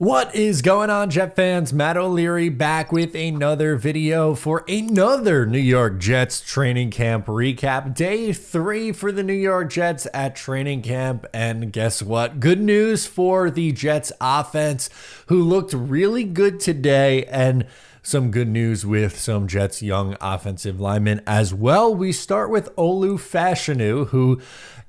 What is going on, Jet fans? Matt O'Leary back with another video for another New York Jets training camp recap. Day 3 for the New York Jets at training camp. And guess what? Good news for the Jets offense, who looked really good today, and some good news with some Jets young offensive linemen as well. We start with Fashanu, who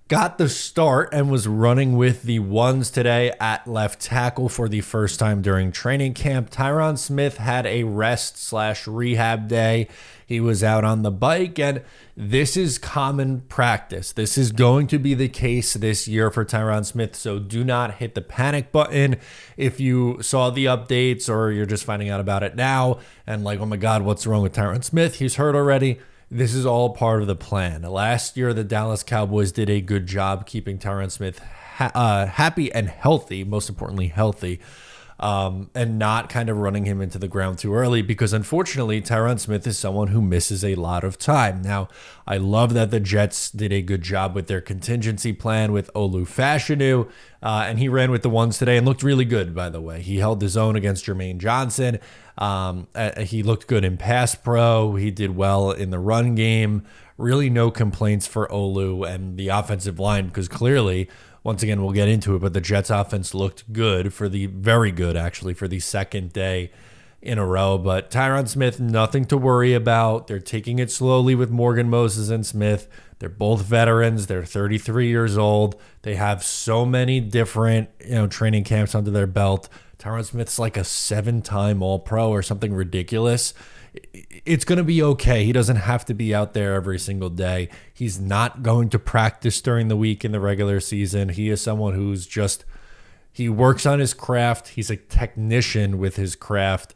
got the start and was running with the ones today at left tackle for the first time during training camp. Tyron Smith had a rest/rehab day. He was out on the bike, and this is common practice. This is going to be the case this year for Tyron Smith, so do not hit the panic button if you saw the updates or you're just finding out about it now and like, oh my God, what's wrong with Tyron Smith? He's hurt already. This is all part of the plan. Last year, the Dallas Cowboys did a good job keeping Tyron Smith happy and healthy, most importantly healthy, and not kind of running him into the ground too early, because unfortunately, Tyron Smith is someone who misses a lot of time. Now, I love that the Jets did a good job with their contingency plan with Fashanu, and he ran with the ones today and looked really good, by the way. He held his own against Jermaine Johnson. He looked good in pass pro. He did well in the run game. Really no complaints for Olu and the offensive line, because clearly, once again, we'll get into it, but the Jets offense looked good very good actually for the second day in a row. But Tyron Smith, nothing to worry about. They're taking it slowly with Morgan Moses and Smith. They're both veterans. They're 33 years old. They have so many different, training camps under their belt. Tyron Smith's like a 7-time All-Pro or something ridiculous. It's going to be okay. He doesn't have to be out there every single day. He's not going to practice during the week in the regular season. He is someone who's he works on his craft. He's a technician with his craft,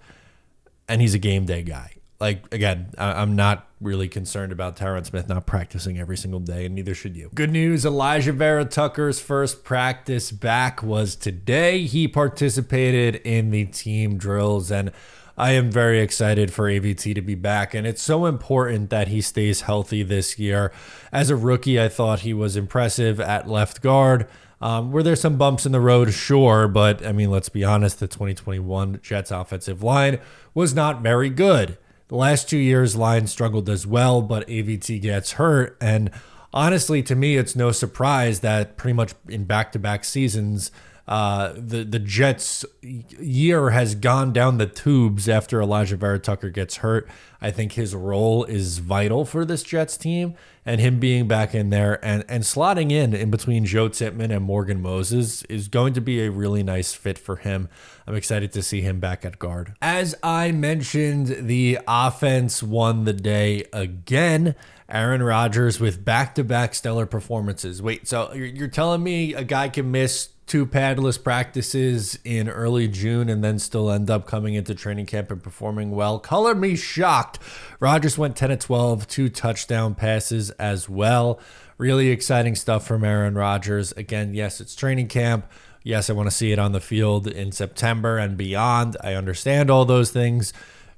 and he's a game day guy. Like, again, I'm not really concerned about Tyron Smith not practicing every single day, and neither should you. Good news, Elijah Vera-Tucker's first practice back was today. He participated in the team drills, and I am very excited for AVT to be back, and it's so important that he stays healthy this year. As a rookie, I thought he was impressive at left guard. Were there some bumps in the road? Sure, but, I mean, let's be honest, the 2021 Jets offensive line was not very good. The last 2 years, line struggled as well, but AVT gets hurt. And honestly, to me, it's no surprise that pretty much in back-to-back seasons, the Jets' year has gone down the tubes after Elijah Vera-Tucker gets hurt. I think his role is vital for this Jets team, and him being back in there and slotting in between Joe Tippmann and Morgan Moses is going to be a really nice fit for him. I'm excited to see him back at guard. As I mentioned, the offense won the day again. Aaron Rodgers with back-to-back stellar performances. Wait, so you're telling me a guy can miss 2 padless practices in early June and then still end up coming into training camp and performing well? Color me shocked. Rodgers went 10-12, 2 touchdown passes as well. Really exciting stuff from Aaron Rodgers. Again, yes, it's training camp. Yes, I want to see it on the field in September and beyond. I understand all those things.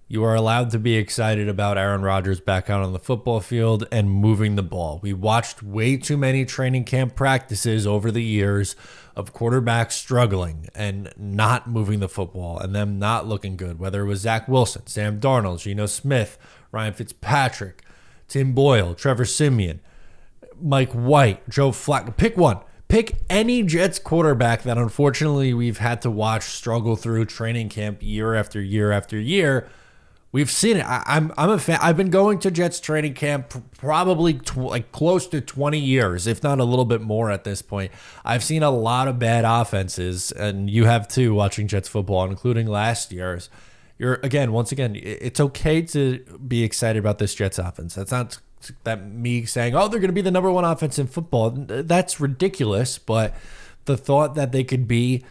You are allowed to be excited about Aaron Rodgers back out on the football field and moving the ball. We watched way too many training camp practices over the years of quarterbacks struggling and not moving the football and them not looking good, whether it was Zach Wilson, Sam Darnold, Geno Smith, Ryan Fitzpatrick, Tim Boyle, Trevor Siemian, Mike White, Joe Flacco. Pick one. Pick any Jets quarterback that unfortunately we've had to watch struggle through training camp year after year after year. We've seen it. I'm a fan. I've been going to Jets training camp probably close to 20 years, if not a little bit more at this point. I've seen a lot of bad offenses, and you have too, watching Jets football, including last year's. Once again, it's okay to be excited about this Jets offense. That's not that me saying, oh, they're going to be the number 1 offense in football. That's ridiculous, but the thought that they could be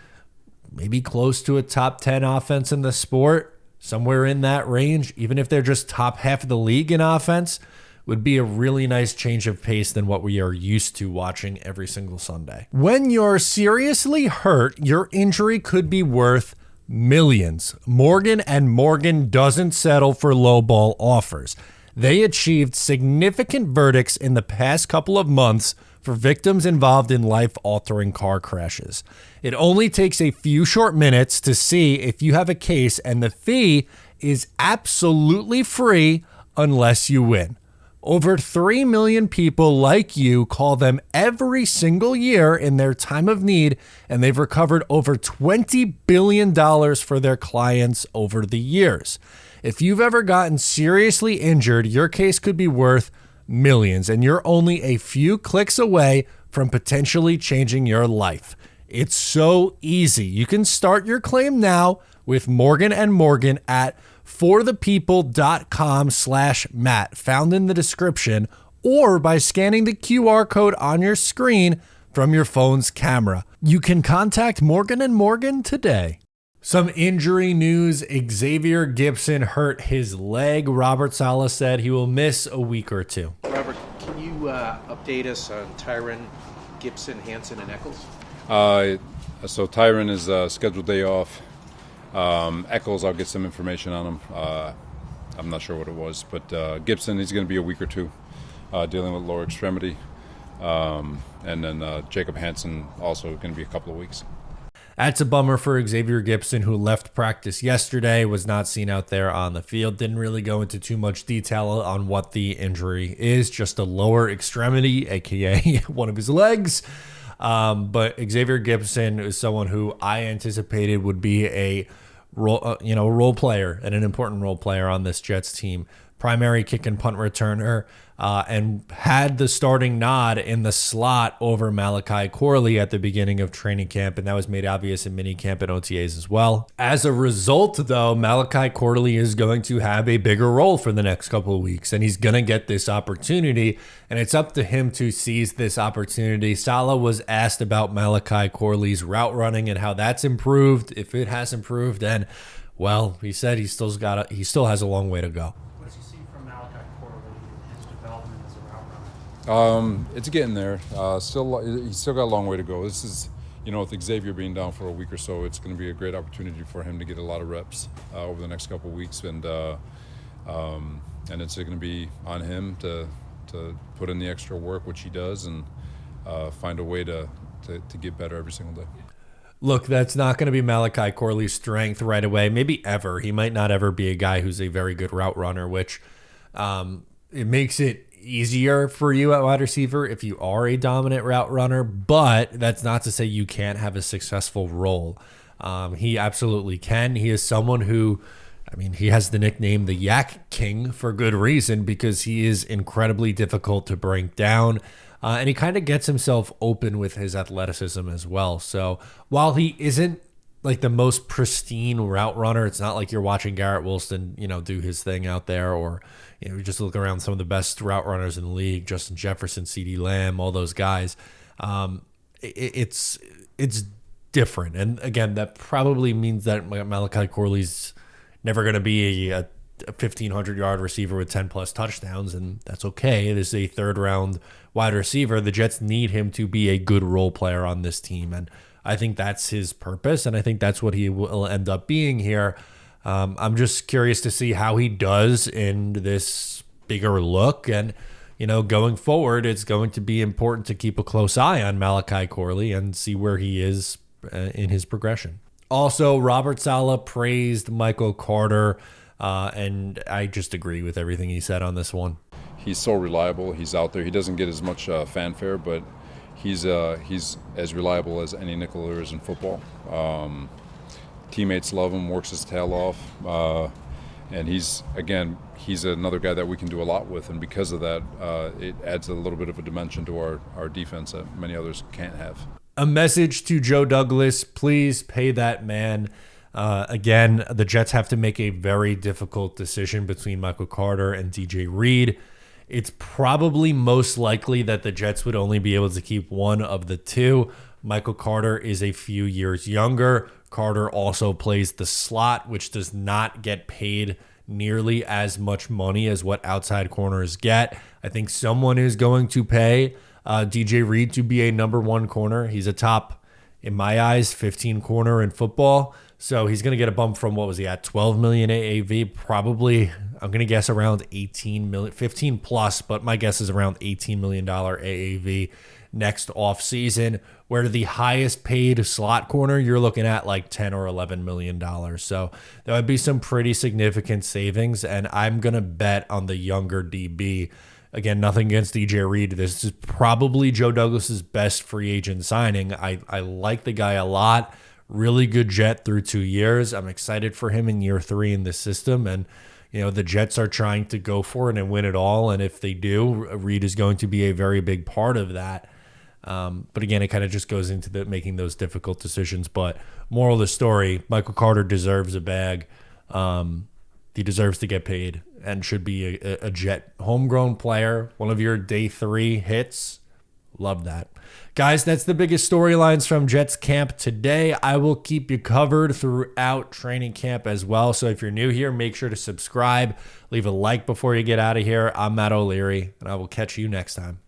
maybe close to a top 10 offense in the sport, somewhere in that range, even if they're just top half of the league in offense, would be a really nice change of pace than what we are used to watching every single Sunday. When you're seriously hurt, your injury could be worth millions. Morgan & Morgan doesn't settle for lowball offers. They achieved significant verdicts in the past couple of months for victims involved in life-altering car crashes. It only takes a few short minutes to see if you have a case, and the fee is absolutely free unless you win. Over 3 million people like you call them every single year in their time of need, and they've recovered over $20 billion for their clients over the years. If you've ever gotten seriously injured, your case could be worth millions, and you're only a few clicks away from potentially changing your life. It's so easy. You can start your claim now with Morgan & Morgan at forthepeople.com/Matt, found in the description, or by scanning the QR code on your screen from your phone's camera. You can contact Morgan & Morgan today. Some injury news. Xavier Gipson hurt his leg. Robert Saleh said he will miss a week or two. Robert, can you update us on Tyron, Gipson, Hansen, and Eccles? So Tyron is scheduled day off. Eccles, I'll get some information on him. I'm not sure what it was, but Gipson, he's going to be a week or two dealing with lower extremity. And then Jacob Hansen also going to be a couple of weeks. That's a bummer for Xavier Gipson, who left practice yesterday, was not seen out there on the field. Didn't really go into too much detail on what the injury is, just a lower extremity, aka one of his legs. But Xavier Gipson is someone who I anticipated would be a role player and an important role player on this Jets team. Primary kick and punt returner, and had the starting nod in the slot over Malachi Corley at the beginning of training camp, and that was made obvious in minicamp and OTAs as well. As a result, though, Malachi Corley is going to have a bigger role for the next couple of weeks, and he's going to get this opportunity, and it's up to him to seize this opportunity. Saleh was asked about Malachi Corley's route running and how that's improved, if it has improved, and, well, he said he still has a long way to go. It's getting there. He's still got a long way to go. This is, with Xavier being down for a week or so, it's going to be a great opportunity for him to get a lot of reps over the next couple of weeks, and it's going to be on him to put in the extra work, which he does, and find a way to get better every single day. Look, that's not going to be Malachi Corley's strength right away, maybe ever. He might not ever be a guy who's a very good route runner, which it makes it easier for you at wide receiver if you are a dominant route runner, but that's not to say you can't have a successful role. He absolutely can. He is someone who, he has the nickname the Yak King for good reason, because he is incredibly difficult to bring down, and he kind of gets himself open with his athleticism as well. So while he isn't like the most pristine route runner, it's not like you're watching Garrett Wilson, do his thing out there, or just look around some of the best route runners in the league, Justin Jefferson, CeeDee Lamb, all those guys. It's different. And again, that probably means that Malachi Corley's never going to be a 1,500-yard receiver with 10-plus touchdowns, and that's okay. This is a third-round wide receiver. The Jets need him to be a good role player on this team, and I think that's his purpose, and I think that's what he will end up being here. I'm just curious to see how he does in this bigger look. And, going forward, it's going to be important to keep a close eye on Malachi Corley and see where he is in his progression. Also, Robert Saleh praised Michael Carter, and I just agree with everything he said on this one. He's so reliable. He's out there. He doesn't get as much fanfare, but he's as reliable as any nickel there is in football. Teammates love him, works his tail off, and he's another guy that we can do a lot with, and because of that, it adds a little bit of a dimension to our defense that many others can't have. A message to Joe Douglas: please pay that man. Again, the Jets have to make a very difficult decision between Michael Carter and DJ Reed. It's probably most likely that the Jets would only be able to keep one of the two. Michael Carter is a few years younger. Carter also plays the slot, which does not get paid nearly as much money as what outside corners get. I think someone is going to pay DJ Reed to be a number one corner. He's a top, in my eyes, 15 corner in football. So he's going to get a bump from, what was he at, 12 million AAV? Probably, I'm going to guess around 18 million, 15 plus, but my guess is around $18 million AAV next offseason, where the highest paid slot corner, you're looking at like $10 or $11 million. So there would be some pretty significant savings, and I'm going to bet on the younger DB. Again, nothing against DJ Reed. This is probably Joe Douglas's best free agent signing. I like the guy a lot. Really good Jet through 2 years. I'm excited for him in year 3 in the system. And, the Jets are trying to go for it and win it all. And if they do, Reed is going to be a very big part of that. But again, it kind of just goes into making those difficult decisions. But moral of the story, Michael Carter deserves a bag. He deserves to get paid and should be a Jet homegrown player. One of your day 3 hits. Love that. Guys, that's the biggest storylines from Jets camp today. I will keep you covered throughout training camp as well. So if you're new here, make sure to subscribe. Leave a like before you get out of here. I'm Matt O'Leary, and I will catch you next time.